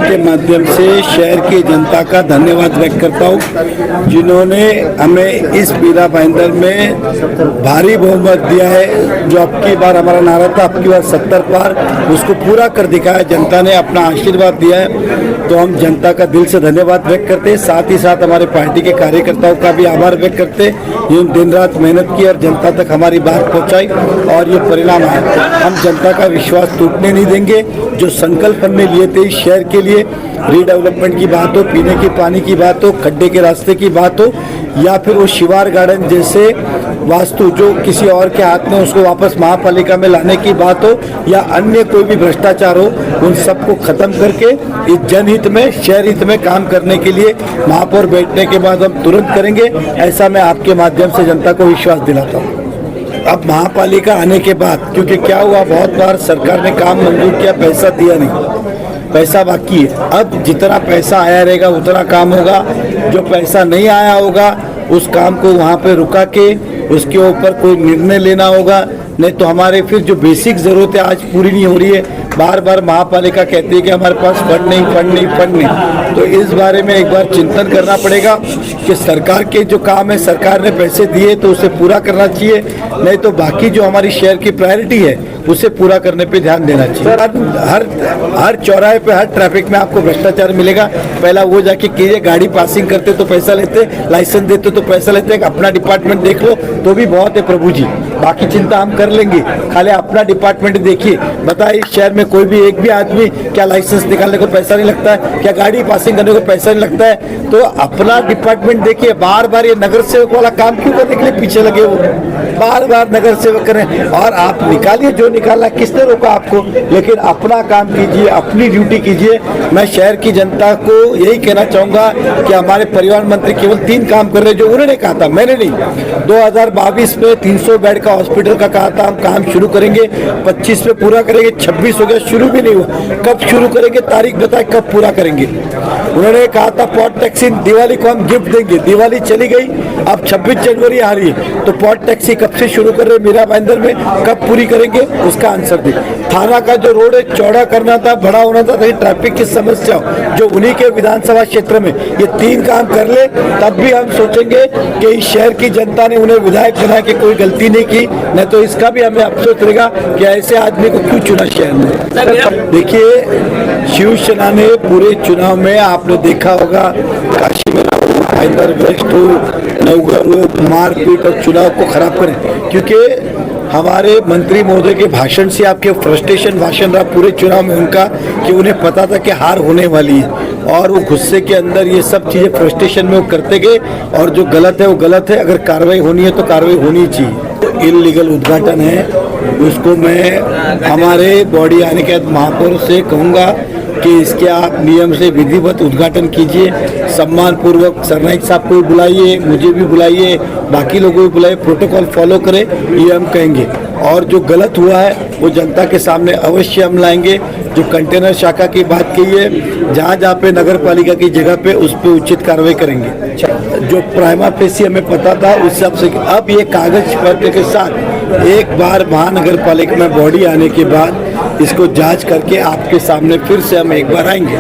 आपके माध्यम से शहर की जनता का धन्यवाद व्यक्त करता हूँ, जिन्होंने हमें इस पीला भाईंदर में भारी बहुमत दिया है। जो अब की बार हमारा नारा था, अब की बार 70 पार, उसको पूरा कर दिखाया। जनता ने अपना आशीर्वाद दिया है, तो हम जनता का दिल से धन्यवाद व्यक्त करते हैं। साथ ही साथ हमारे पार्टी के कार्यकर्ताओं का भी आभार व्यक्त करते हैं। जिन्होंने दिन रात मेहनत की और जनता तक हमारी बात पहुँचाई और ये परिणाम आया। हम जनता का विश्वास टूटने नहीं देंगे। जो संकल्प हमने लिए थे इस शहर के लिए, रीडेवलपमेंट की बात हो, पीने के पानी की बात हो, खड्डे के रास्ते की बात हो, या फिर वो शिवार गार्डन जैसे वास्तु जो किसी और के हाथ में उसको वापस महापालिका में लाने की बात हो, या अन्य कोई भी भ्रष्टाचार हो, उन सबको खत्म करके इस जनहित में, शहर हित में काम करने के लिए महापौर बैठने के बाद हम तुरंत करेंगे। ऐसा मैं आपके माध्यम से जनता को विश्वास दिलाता हूँ। अब महापालिका आने के बाद, क्योंकि क्या हुआ, बहुत बार सरकार ने काम मंजूर किया, पैसा दिया नहीं, पैसा बाकी है। अब जितना पैसा आया रहेगा उतना काम होगा। जो पैसा नहीं आया होगा उस काम को वहाँ पे रुका के उसके ऊपर कोई निर्णय लेना होगा। नहीं तो हमारे फिर जो बेसिक ज़रूरतें आज पूरी नहीं हो रही है। बार बार महापालिका कहती है कि हमारे पास फंड नहीं। तो इस बारे में एक बार चिंतन करना पड़ेगा कि सरकार के जो काम है, सरकार ने पैसे दिए तो उसे पूरा करना चाहिए, नहीं तो बाकी जो हमारी शहर की प्रायोरिटी है उसे पूरा करने पे ध्यान देना चाहिए। हर चौराहे पे, हर ट्रैफिक में आपको भ्रष्टाचार मिलेगा। पहला वो जाके कीजिए, गाड़ी पासिंग करते तो पैसा लेते, लाइसेंस देते तो पैसा लेते। अपना डिपार्टमेंट देख लो तो भी बहुत है प्रभु जी, बाकी चिंता हम कर लेंगे। खाली अपना डिपार्टमेंट देखिए। बताइए, इस शहर में कोई भी एक भी आदमी क्या लाइसेंस निकालने को पैसा नहीं लगता है, क्या गाड़ी पासिंग करने को पैसा नहीं लगता है? तो अपना डिपार्टमेंट देखिए। बार बार ये नगर सेवक वाला काम क्यों करने के लिए पीछे लगे हो? बार बार नगर सेवक करें और आप निकालिए जो निकालना, किसने रोका आपको? लेकिन अपना काम कीजिए, अपनी ड्यूटी कीजिए। मैं शहर की जनता को यही कहना चाहूँगा कि हमारे परिवहन मंत्री केवल 3 काम कर रहे हैं जो उन्होंने कहा था, मैंने नहीं। 2022 में 300 बेड का हॉस्पिटल का कहा था, हम काम शुरू करेंगे, 25 में पूरा करेंगे। 26 हो गया, शुरू भी नहीं हुआ। कब शुरू करेंगे, तारीख बताए, कब पूरा करेंगे? उन्होंने कहा था पॉट टैक्सी दिवाली को हम गिफ्ट देंगे, दिवाली चली गई, अब 26 जनवरी आ रही है, तो पॉट टैक्सी कब से शुरू कर रहे मीरा भाईंदर में, कब पूरी करेंगे? उसका आंसर दे। थाना का जो रोड है चौड़ा करना था, बड़ा होना था, ट्रैफिक की समस्या जो उन्हीं के विधानसभा क्षेत्र में, ये 3 काम कर ले, तब भी हम सोचेंगे कि इस शहर की जनता ने उन्हें विधायक बना के कोई गलती नहीं की। नहीं तो इसका भी हमें अफसोस रहेगा कि ऐसे आदमी को क्यों चुना शहर में। देखिए, शिवसेना ने पूरे चुनाव में आपने देखा होगा, काशी में भाईंदर वेस्ट हो, नवघर हो, मारपीट और चुनाव को खराब करें। क्योंकि हमारे मंत्री महोदय के भाषण से आपके फ्रस्ट्रेशन भाषण रहा पूरे चुनाव में उनका, कि उन्हें पता था कि हार होने वाली है और वो गुस्से के अंदर ये सब चीज़ें फ्रस्ट्रेशन में वो करते गए। और जो गलत है वो गलत है, अगर कार्रवाई होनी है तो कार्रवाई होनी चाहिए। तो इल्लीगल उद्घाटन है, उसको मैं हमारे बॉडी आने के बाद महापौर से कहूँगा कि इसके आप नियम से विधिवत उद्घाटन कीजिए, सम्मान पूर्वक। सरनाइक साहब को भी बुलाइए, मुझे भी बुलाइए, बाकी लोगों को भी बुलाइए, प्रोटोकॉल फॉलो करें, ये हम कहेंगे। और जो गलत हुआ है वो जनता के सामने अवश्य हम लाएंगे। जो कंटेनर शाखा की बात की है, जहाँ जहाँ पे नगर पालिका की जगह पे उस पर उचित कार्रवाई करेंगे। जो प्राइमा फेसी हमें पता था उस हिसाब से, अब ये कागज पत्र के साथ एक बार महानगर पालिका में बॉडी आने के बाद इसको जांच करके आपके सामने फिर से हम एक बार आएंगे।